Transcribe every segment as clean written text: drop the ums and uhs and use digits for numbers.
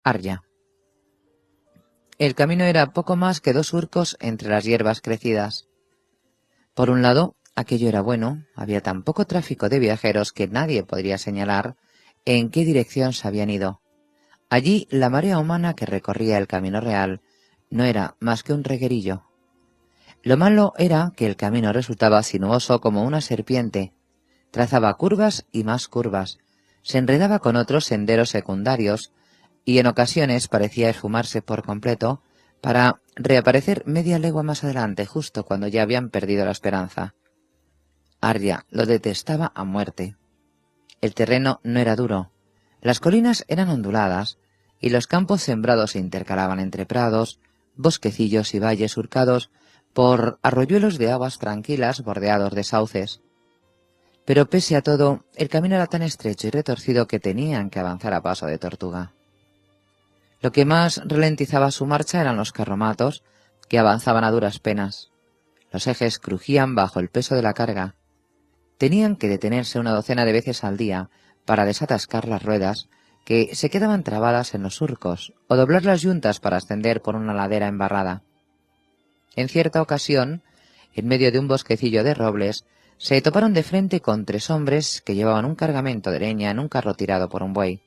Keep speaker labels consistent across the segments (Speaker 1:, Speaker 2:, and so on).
Speaker 1: Arya. El camino era poco más que 2 surcos entre las hierbas crecidas. Por un lado, aquello era bueno, había tan poco tráfico de viajeros que nadie podría señalar en qué dirección se habían ido. Allí la marea humana que recorría el camino real no era más que un reguerillo. Lo malo era que el camino resultaba sinuoso como una serpiente, trazaba curvas y más curvas, se enredaba con otros senderos secundarios y en ocasiones parecía esfumarse por completo para reaparecer media legua más adelante, justo cuando ya habían perdido la esperanza. Arya lo detestaba a muerte. El terreno no era duro, las colinas eran onduladas y los campos sembrados se intercalaban entre prados, bosquecillos y valles surcados por arroyuelos de aguas tranquilas bordeados de sauces. Pero pese a todo, el camino era tan estrecho y retorcido que tenían que avanzar a paso de tortuga. Lo que más ralentizaba su marcha eran los carromatos, que avanzaban a duras penas. Los ejes crujían bajo el peso de la carga. Tenían que detenerse una docena de veces al día para desatascar las ruedas, que se quedaban trabadas en los surcos, o doblar las yuntas para ascender por una ladera embarrada. En cierta ocasión, en medio de un bosquecillo de robles, se toparon de frente con 3 hombres que llevaban un cargamento de leña en un carro tirado por un buey.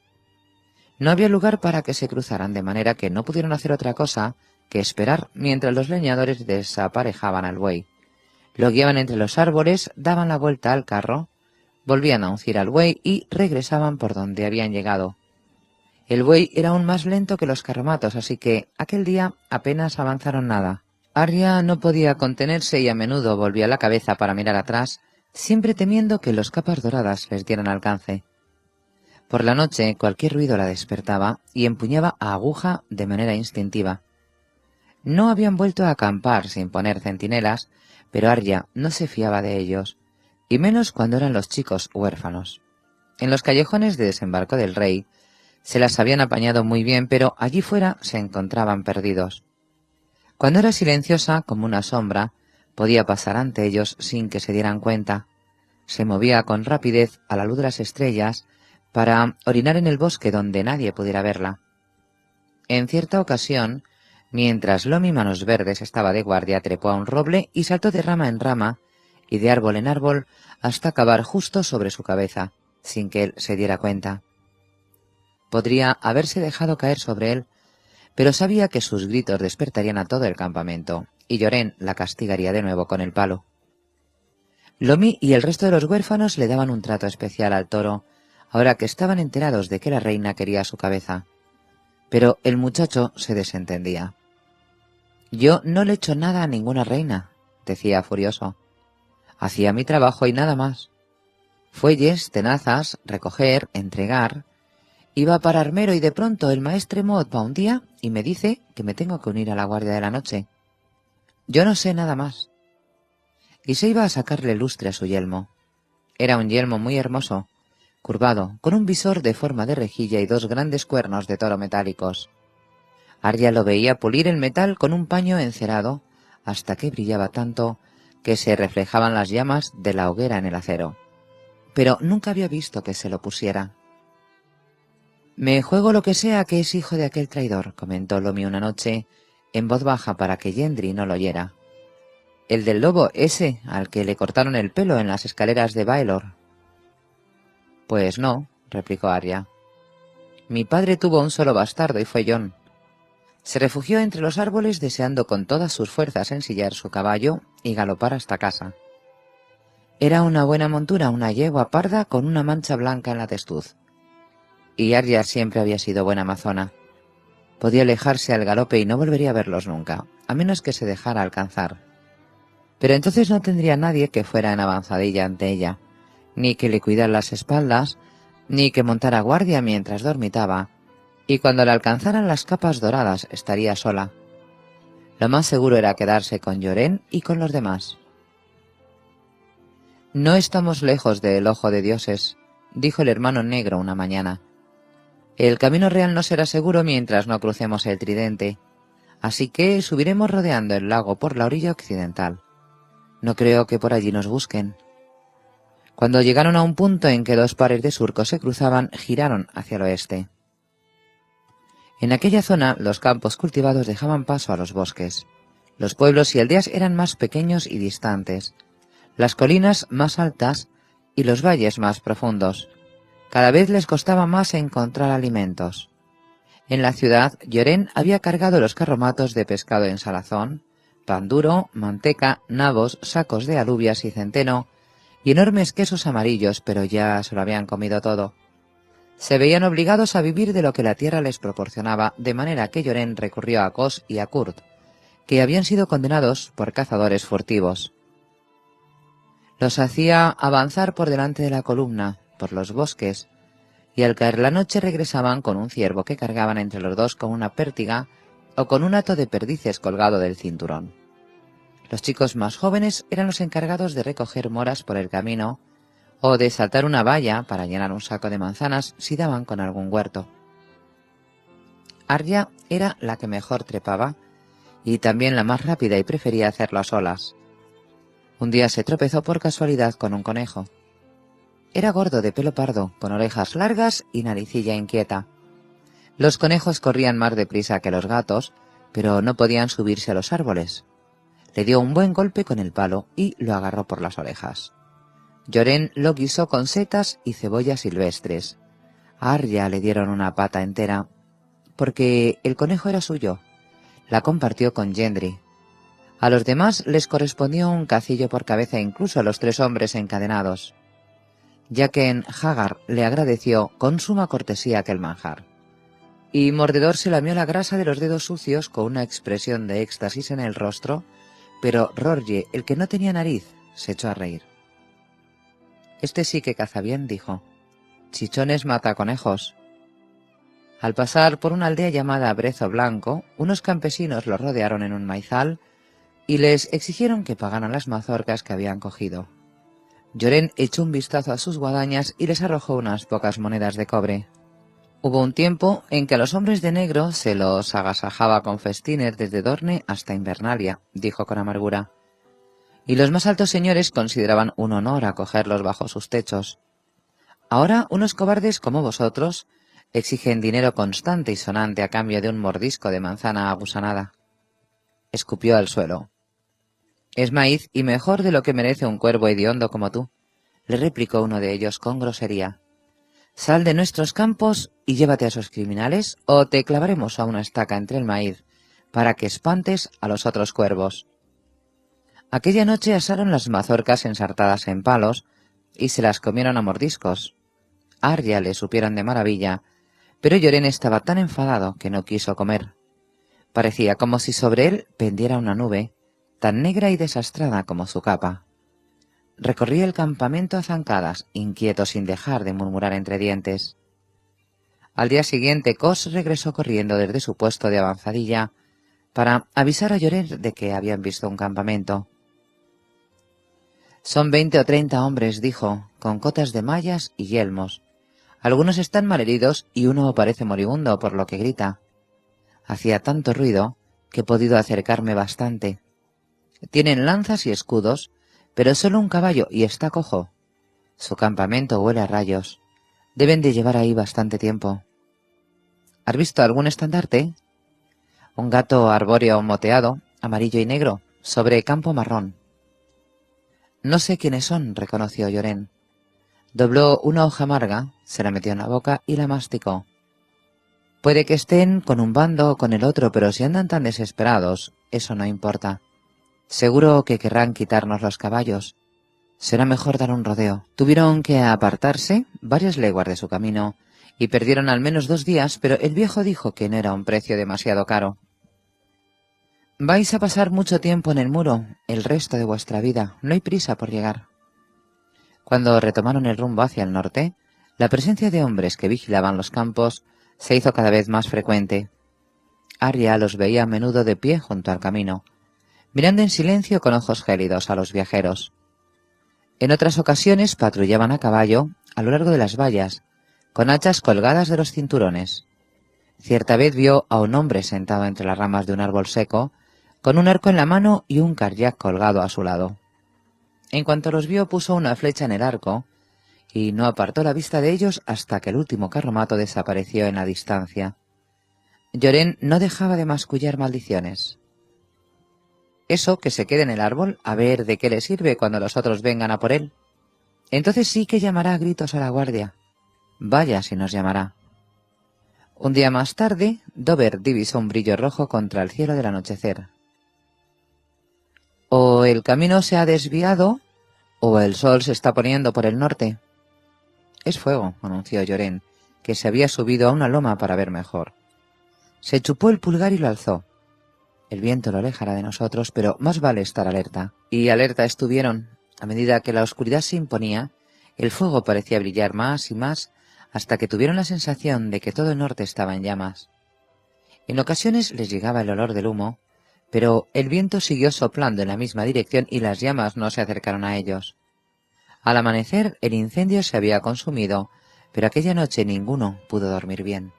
Speaker 1: No había lugar para que se cruzaran, de manera que no pudieron hacer otra cosa que esperar mientras los leñadores desaparejaban al buey. Lo guiaban entre los árboles, daban la vuelta al carro, volvían a uncir al buey y regresaban por donde habían llegado. El buey era aún más lento que los carromatos, así que aquel día apenas avanzaron nada. Arya no podía contenerse y a menudo volvía la cabeza para mirar atrás, siempre temiendo que los capas doradas les dieran alcance. Por la noche cualquier ruido la despertaba y empuñaba a aguja de manera instintiva. No habían vuelto a acampar sin poner centinelas, pero Arya no se fiaba de ellos, y menos cuando eran los chicos huérfanos. En los callejones de desembarco del rey se las habían apañado muy bien, pero allí fuera se encontraban perdidos. Cuando era silenciosa como una sombra, podía pasar ante ellos sin que se dieran cuenta. Se movía con rapidez a la luz de las estrellas para orinar en el bosque donde nadie pudiera verla. En cierta ocasión, mientras Lomi Manos Verdes estaba de guardia, trepó a un roble y saltó de rama en rama y de árbol en árbol hasta acabar justo sobre su cabeza, sin que él se diera cuenta. Podría haberse dejado caer sobre él, pero sabía que sus gritos despertarían a todo el campamento, y Llorén la castigaría de nuevo con el palo. Lomi y el resto de los huérfanos le daban un trato especial al toro, ahora que estaban enterados de que la reina quería su cabeza. Pero el muchacho se desentendía. «Yo no le echo nada a ninguna reina», decía furioso. «Hacía mi trabajo y nada más. Fuelles, tenazas, recoger, entregar. Iba para armero y de pronto el maestre Mod va un día y me dice que me tengo que unir a la guardia de la noche. Yo no sé nada más». Y se iba a sacarle lustre a su yelmo. Era un yelmo muy hermoso, curvado, con un visor de forma de rejilla y 2 grandes cuernos de toro metálicos. Arya lo veía pulir el metal con un paño encerado, hasta que brillaba tanto que se reflejaban las llamas de la hoguera en el acero. Pero nunca había visto que se lo pusiera. «Me juego lo que sea que es hijo de aquel traidor», comentó Lomi una noche, en voz baja para que Gendry no lo oyera. «El del lobo, ese, al que le cortaron el pelo en las escaleras de Baelor». «Pues no», replicó Arya. «Mi padre tuvo un solo bastardo y fue Jon. Se refugió entre los árboles deseando con todas sus fuerzas ensillar su caballo y galopar hasta casa. Era una buena montura, una yegua parda con una mancha blanca en la testuz. Y Arya siempre había sido buena amazona. Podía alejarse al galope y no volvería a verlos nunca, a menos que se dejara alcanzar. Pero entonces no tendría nadie que fuera en avanzadilla ante ella, ni que le cuidara las espaldas, ni que montara guardia mientras dormitaba, y cuando le alcanzaran las capas doradas estaría sola. Lo más seguro era quedarse con Llorén y con los demás. «No estamos lejos del ojo de dioses», dijo el hermano negro una mañana. «El camino real no será seguro mientras no crucemos el tridente, así que subiremos rodeando el lago por la orilla occidental. No creo que por allí nos busquen». Cuando llegaron a un punto en que 2 pares de surcos se cruzaban, giraron hacia el oeste. En aquella zona los campos cultivados dejaban paso a los bosques. Los pueblos y aldeas eran más pequeños y distantes, las colinas más altas y los valles más profundos. Cada vez les costaba más encontrar alimentos. En la ciudad, Llorén había cargado los carromatos de pescado en salazón, pan duro, manteca, nabos, sacos de alubias y centeno, y enormes quesos amarillos, pero ya se lo habían comido todo. Se veían obligados a vivir de lo que la tierra les proporcionaba, de manera que Llorén recurrió a Cos y a Kurt, que habían sido condenados por cazadores furtivos. Los hacía avanzar por delante de la columna, por los bosques, y al caer la noche regresaban con un ciervo que cargaban entre los dos con una pértiga o con un hato de perdices colgado del cinturón. Los chicos más jóvenes eran los encargados de recoger moras por el camino o de saltar una valla para llenar un saco de manzanas si daban con algún huerto. Arya era la que mejor trepaba y también la más rápida y prefería hacerlo a solas. Un día se tropezó por casualidad con un conejo. Era gordo, de pelo pardo, con orejas largas y naricilla inquieta. Los conejos corrían más deprisa que los gatos, pero no podían subirse a los árboles. Le dio un buen golpe con el palo y lo agarró por las orejas. Llorén lo guisó con setas y cebollas silvestres. A Arya le dieron una pata entera, porque el conejo era suyo. La compartió con Gendry. A los demás les correspondió un cacillo por cabeza, incluso a los 3 hombres encadenados. Jaqen H'ghar le agradeció con suma cortesía aquel manjar. Y Mordedor se lamió la grasa de los dedos sucios con una expresión de éxtasis en el rostro, pero Rorye, el que no tenía nariz, se echó a reír. «Este sí que caza bien», dijo. «Chichones mata conejos». Al pasar por una aldea llamada Brezo Blanco, unos campesinos los rodearon en un maizal y les exigieron que pagaran las mazorcas que habían cogido. Llorén echó un vistazo a sus guadañas y les arrojó unas pocas monedas de cobre. Hubo un tiempo en que a los hombres de negro se los agasajaba con festines desde Dorne hasta Invernalia, dijo con amargura, y los más altos señores consideraban un honor acogerlos bajo sus techos. Ahora unos cobardes como vosotros exigen dinero constante y sonante a cambio de un mordisco de manzana agusanada. Escupió al suelo. «Es maíz y mejor de lo que merece un cuervo hediondo como tú», le replicó uno de ellos con grosería. «Sal de nuestros campos y llévate a esos criminales, o te clavaremos a una estaca entre el maíz para que espantes a los otros cuervos». Aquella noche asaron las mazorcas ensartadas en palos y se las comieron a mordiscos. A Arya le supieron de maravilla, pero Llorén estaba tan enfadado que no quiso comer. Parecía como si sobre él pendiera una nube, tan negra y desastrada como su capa. Recorría el campamento a zancadas, inquieto sin dejar de murmurar entre dientes. Al día siguiente Cos regresó corriendo desde su puesto de avanzadilla para avisar a Llorén de que habían visto un campamento. «Son 20 o 30 hombres», dijo, «con cotas de mallas y yelmos. Algunos están malheridos y uno parece moribundo, por lo que grita. Hacía tanto ruido que he podido acercarme bastante. Tienen lanzas y escudos, pero solo un caballo y está cojo. Su campamento huele a rayos. Deben de llevar ahí bastante tiempo». «¿Has visto algún estandarte?» «Un gato arbóreo moteado, amarillo y negro, sobre campo marrón». «No sé quiénes son», reconoció Llorén. Dobló una hoja amarga, se la metió en la boca y la masticó. «Puede que estén con un bando o con el otro, pero si andan tan desesperados, eso no importa. Seguro que querrán quitarnos los caballos. Será mejor dar un rodeo». Tuvieron que apartarse varias leguas de su camino y perdieron al menos 2 días, pero el viejo dijo que no era un precio demasiado caro. «Vais a pasar mucho tiempo en el muro, el resto de vuestra vida. No hay prisa por llegar». Cuando retomaron el rumbo hacia el norte, la presencia de hombres que vigilaban los campos se hizo cada vez más frecuente. Arya los veía a menudo de pie junto al camino, mirando en silencio con ojos gélidos a los viajeros. En otras ocasiones patrullaban a caballo a lo largo de las vallas, con hachas colgadas de los cinturones. Cierta vez vio a un hombre sentado entre las ramas de un árbol seco, con un arco en la mano y un caryac colgado a su lado. En cuanto los vio, puso una flecha en el arco y no apartó la vista de ellos hasta que el último carromato desapareció en la distancia. Llorén no dejaba de mascullar maldiciones. Eso, que se quede en el árbol, a ver de qué le sirve cuando los otros vengan a por él. Entonces sí que llamará a gritos a la guardia. Vaya si nos llamará. Un día más tarde, Dover divisó un brillo rojo contra el cielo del anochecer. O el camino se ha desviado, o el sol se está poniendo por el norte. Es fuego, anunció Llorén, que se había subido a una loma para ver mejor. Se chupó el pulgar y lo alzó. El viento lo alejará de nosotros, pero más vale estar alerta. Y alerta estuvieron. A medida que la oscuridad se imponía, el fuego parecía brillar más y más, hasta que tuvieron la sensación de que todo el norte estaba en llamas. En ocasiones les llegaba el olor del humo, pero el viento siguió soplando en la misma dirección y las llamas no se acercaron a ellos. Al amanecer el incendio se había consumido, pero aquella noche ninguno pudo dormir bien.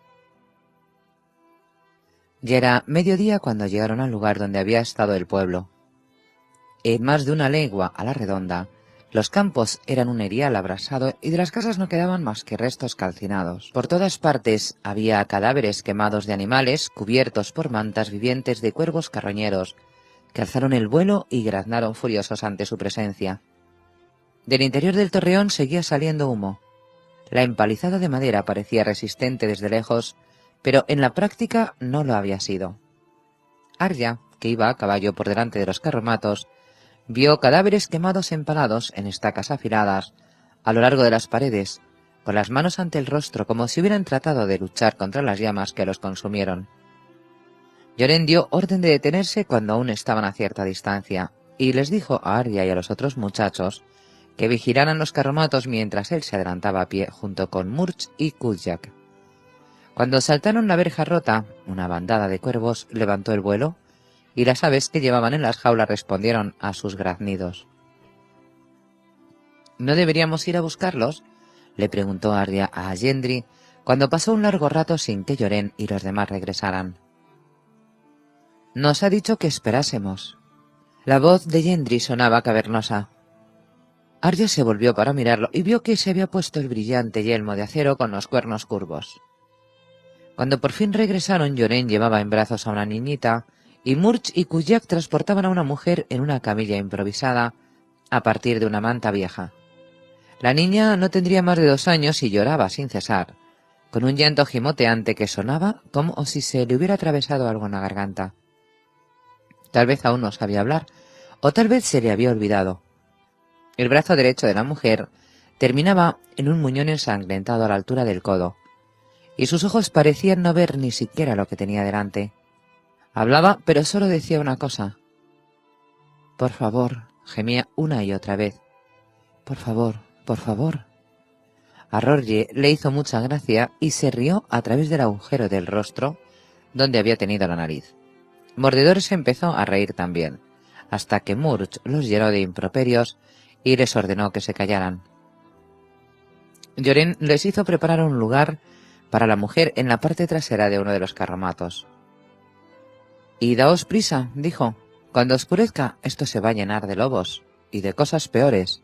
Speaker 1: Ya era mediodía cuando llegaron al lugar donde había estado el pueblo. En más de una legua a la redonda, los campos eran un erial abrasado y de las casas no quedaban más que restos calcinados. Por todas partes había cadáveres quemados de animales cubiertos por mantas vivientes de cuervos carroñeros, que alzaron el vuelo y graznaron furiosos ante su presencia. Del interior del torreón seguía saliendo humo. La empalizada de madera parecía resistente desde lejos, pero en la práctica no lo había sido. Arya, que iba a caballo por delante de los carromatos, vio cadáveres quemados empalados en estacas afiladas a lo largo de las paredes, con las manos ante el rostro como si hubieran tratado de luchar contra las llamas que los consumieron. Llorén dio orden de detenerse cuando aún estaban a cierta distancia, y les dijo a Arya y a los otros muchachos que vigilaran los carromatos mientras él se adelantaba a pie junto con Murch y Kuljak. Cuando saltaron la verja rota, una bandada de cuervos levantó el vuelo, y las aves que llevaban en las jaulas respondieron a sus graznidos. ¿No deberíamos ir a buscarlos?, le preguntó Arya a Gendry cuando pasó un largo rato sin que Llorén y los demás regresaran. Nos ha dicho que esperásemos. La voz de Gendry sonaba cavernosa. Arya se volvió para mirarlo y vio que se había puesto el brillante yelmo de acero con los cuernos curvos. Cuando por fin regresaron, Llorén llevaba en brazos a una niñita, y Murch y Kuljak transportaban a una mujer en una camilla improvisada a partir de una manta vieja. La niña no tendría más de 2 años y lloraba sin cesar, con un llanto gimoteante que sonaba como si se le hubiera atravesado algo en la garganta. Tal vez aún no sabía hablar, o tal vez se le había olvidado. El brazo derecho de la mujer terminaba en un muñón ensangrentado a la altura del codo, y sus ojos parecían no ver ni siquiera lo que tenía delante. Hablaba, pero solo decía una cosa. Por favor, gemía una y otra vez. Por favor, por favor. A Rory le hizo mucha gracia y se rió a través del agujero del rostro donde había tenido la nariz. Mordedor se empezó a reír también, hasta que Murch los llenó de improperios y les ordenó que se callaran. Llorén les hizo preparar un lugar para la mujer en la parte trasera de uno de los carromatos. «Y daos prisa», dijo. «Cuando oscurezca, esto se va a llenar de lobos y de cosas peores».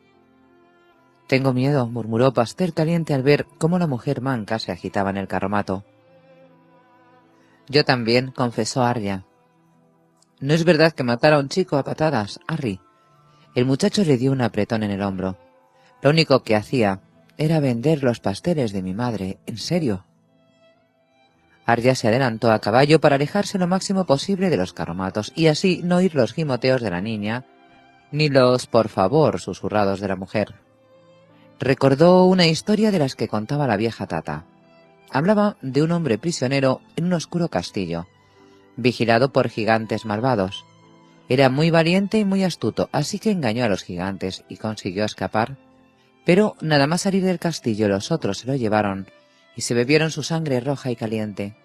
Speaker 1: «Tengo miedo», murmuró Pastel Caliente al ver cómo la mujer manca se agitaba en el carromato. «Yo también», confesó Arya. «No es verdad que matara a un chico a patadas, Harry». El muchacho le dio un apretón en el hombro. «Lo único que hacía era vender los pasteles de mi madre, en serio». Arya se adelantó a caballo para alejarse lo máximo posible de los carromatos y así no oír los gimoteos de la niña, ni los «por favor» susurrados de la mujer. Recordó una historia de las que contaba la vieja Tata. Hablaba de un hombre prisionero en un oscuro castillo, vigilado por gigantes malvados. Era muy valiente y muy astuto, así que engañó a los gigantes y consiguió escapar. Pero nada más salir del castillo los otros se lo llevaron y se bebieron su sangre roja y caliente.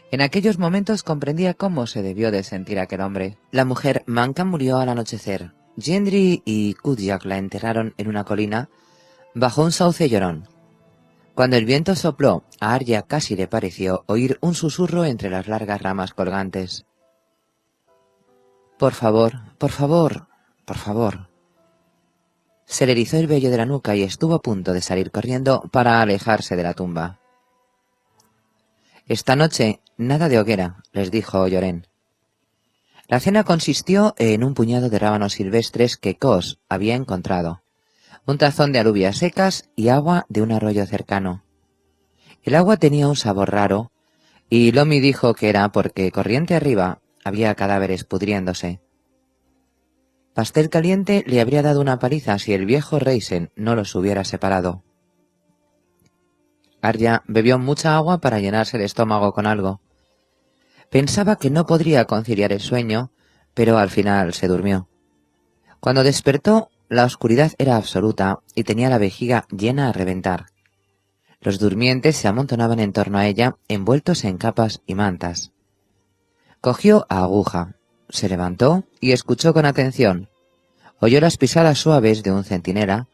Speaker 1: En aquellos momentos comprendía cómo se debió de sentir aquel hombre. La mujer manca murió al anochecer. Gendry y Kuljak la enterraron en una colina bajo un sauce llorón. Cuando el viento sopló, a Arya casi le pareció oír un susurro entre las largas ramas colgantes. «Por favor, por favor, por favor». Se le erizó el vello de la nuca y estuvo a punto de salir corriendo para alejarse de la tumba. Esta noche nada de hoguera, les dijo Llorén. La cena consistió en un puñado de rábanos silvestres que Cos había encontrado, un tazón de alubias secas y agua de un arroyo cercano. El agua tenía un sabor raro, y Lomi dijo que era porque corriente arriba había cadáveres pudriéndose. Pastel Caliente le habría dado una paliza si el viejo Reisen no los hubiera separado. Arya bebió mucha agua para llenarse el estómago con algo. Pensaba que no podría conciliar el sueño, pero al final se durmió. Cuando despertó, la oscuridad era absoluta y tenía la vejiga llena a reventar. Los durmientes se amontonaban en torno a ella, envueltos en capas y mantas. Cogió a Aguja, se levantó y escuchó con atención. Oyó las pisadas suaves de un centinela,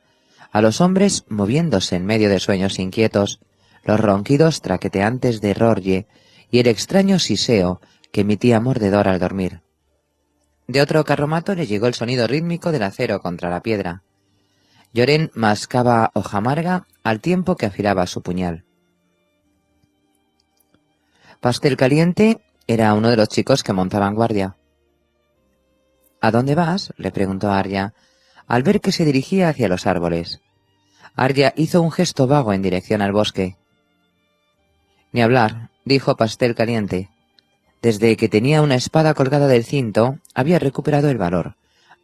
Speaker 1: a los hombres moviéndose en medio de sueños inquietos, los ronquidos traqueteantes de Rorye y el extraño siseo que emitía Mordedor al dormir. De otro carromato le llegó el sonido rítmico del acero contra la piedra. Llorén mascaba hoja amarga al tiempo que afilaba su puñal. Pastel Caliente era uno de los chicos que montaban guardia. —¿A dónde vas? —le preguntó Arya, al ver que se dirigía hacia los árboles. Arya hizo un gesto vago en dirección al bosque. —Ni hablar —dijo Pastel Caliente. Desde que tenía una espada colgada del cinto, había recuperado el valor,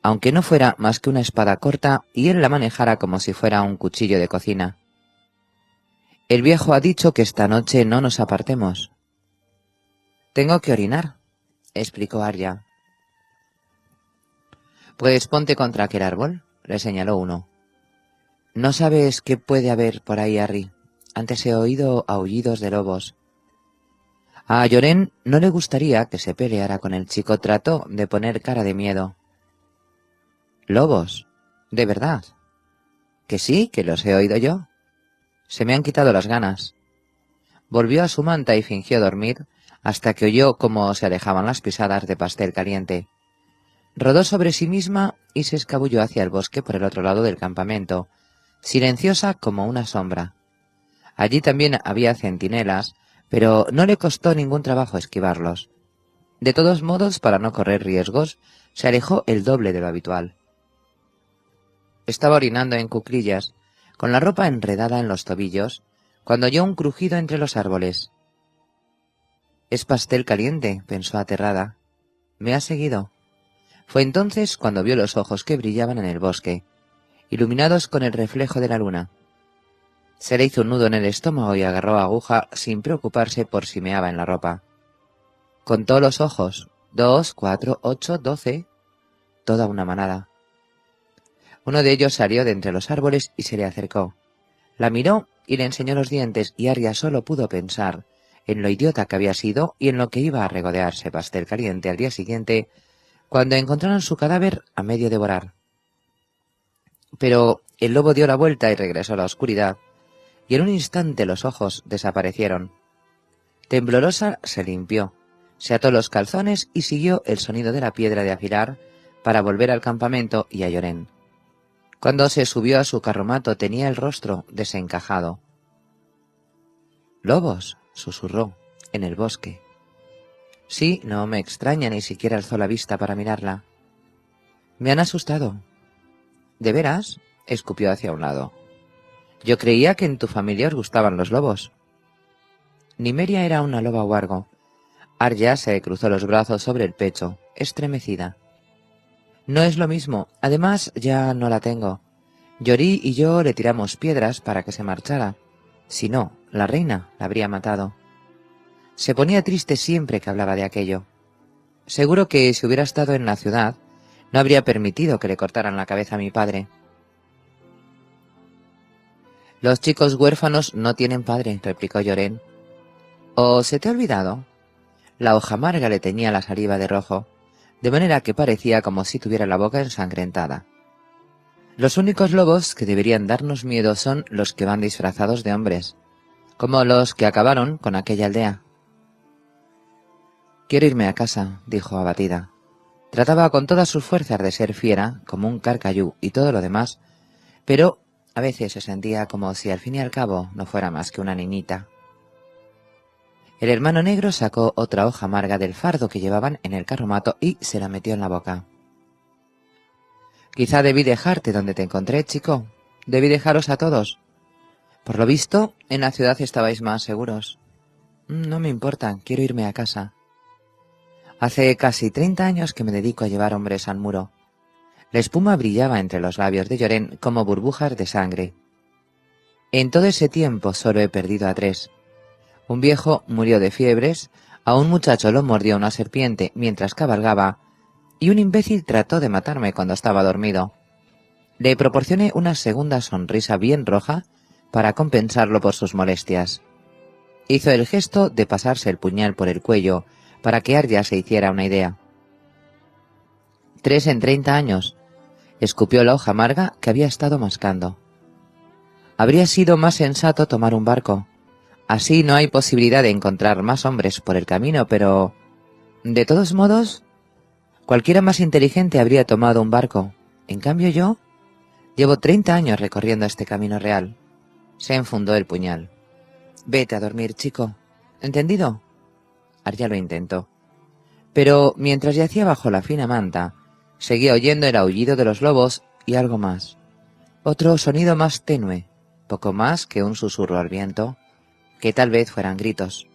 Speaker 1: aunque no fuera más que una espada corta y él la manejara como si fuera un cuchillo de cocina. —El viejo ha dicho que esta noche no nos apartemos. —Tengo que orinar —explicó Arya. —Pues ponte contra aquel árbol —le señaló uno. —¿No sabes qué puede haber por ahí, Arry? Antes he oído aullidos de lobos. A Llorén no le gustaría que se peleara con el chico. Trató de poner cara de miedo. —¿Lobos? ¿De verdad? —Que sí, que los he oído yo. Se me han quitado las ganas. Volvió a su manta y fingió dormir hasta que oyó cómo se alejaban las pisadas de Pastel Caliente. Rodó sobre sí misma y se escabulló hacia el bosque por el otro lado del campamento, silenciosa como una sombra. Allí también había centinelas, pero no le costó ningún trabajo esquivarlos. De todos modos, para no correr riesgos, se alejó el doble de lo habitual. Estaba orinando en cuclillas, con la ropa enredada en los tobillos, cuando oyó un crujido entre los árboles. «Es Pastel Caliente», pensó aterrada. «Me ha seguido». Fue entonces cuando vio los ojos que brillaban en el bosque, iluminados con el reflejo de la luna. Se le hizo un nudo en el estómago y agarró a Aguja sin preocuparse por si meaba en la ropa. Contó los ojos: 2, 4, 8, 12. Toda una manada. Uno de ellos salió de entre los árboles y se le acercó. La miró y le enseñó los dientes, y Arya solo pudo pensar en lo idiota que había sido y en lo que iba a regodearse Pastel Caliente al día siguiente, cuando encontraron su cadáver a medio devorar. Pero el lobo dio la vuelta y regresó a la oscuridad, y en un instante los ojos desaparecieron. Temblorosa se limpió, se ató los calzones y siguió el sonido de la piedra de afilar para volver al campamento y a Llorén. Cuando se subió a su carromato tenía el rostro desencajado. —¿Lobos? —susurró—, en el bosque. Sí, no me extraña, ni siquiera alzó la vista para mirarla. —Me han asustado. —¿De veras? —escupió hacia un lado—. Yo creía que en tu familia os gustaban los lobos. Nimeria era una loba huargo. Arya se cruzó los brazos sobre el pecho, estremecida. No es lo mismo, además ya no la tengo. Llorí y yo le tiramos piedras para que se marchara. Si no, la reina la habría matado. Se ponía triste siempre que hablaba de aquello. Seguro que si hubiera estado en la ciudad, no habría permitido que le cortaran la cabeza a mi padre. Los chicos huérfanos no tienen padre, replicó Llorén. ¿O se te ha olvidado? La hoja amarga le teñía la saliva de rojo, de manera que parecía como si tuviera la boca ensangrentada. Los únicos lobos que deberían darnos miedo son los que van disfrazados de hombres, como los que acabaron con aquella aldea. Quiero irme a casa, dijo abatida. Trataba con todas sus fuerzas de ser fiera, como un carcayú y todo lo demás, pero a veces se sentía como si al fin y al cabo no fuera más que una niñita. El hermano negro sacó otra hoja amarga del fardo que llevaban en el carromato y se la metió en la boca. Quizá debí dejarte donde te encontré, chico. Debí dejaros a todos. Por lo visto, en la ciudad estabais más seguros. No me importa, quiero irme a casa. Hace casi 30 años que me dedico a llevar hombres al muro. La espuma brillaba entre los labios de Llorén como burbujas de sangre. En todo ese tiempo solo he perdido a 3. Un viejo murió de fiebres, a un muchacho lo mordió una serpiente mientras cabalgaba, y un imbécil trató de matarme cuando estaba dormido. Le proporcioné una segunda sonrisa bien roja para compensarlo por sus molestias. Hizo el gesto de pasarse el puñal por el cuello para que Arya se hiciera una idea. 3 en 30 años. Escupió la hoja amarga que había estado mascando. Habría sido más sensato tomar un barco. Así no hay posibilidad de encontrar más hombres por el camino, pero... De todos modos, cualquiera más inteligente habría tomado un barco. En cambio yo... Llevo 30 años recorriendo este camino real. Se enfundó el puñal. Vete a dormir, chico. ¿Entendido? Arya lo intentó. Pero mientras yacía bajo la fina manta, seguía oyendo el aullido de los lobos y algo más. Otro sonido más tenue, poco más que un susurro al viento, que tal vez fueran gritos.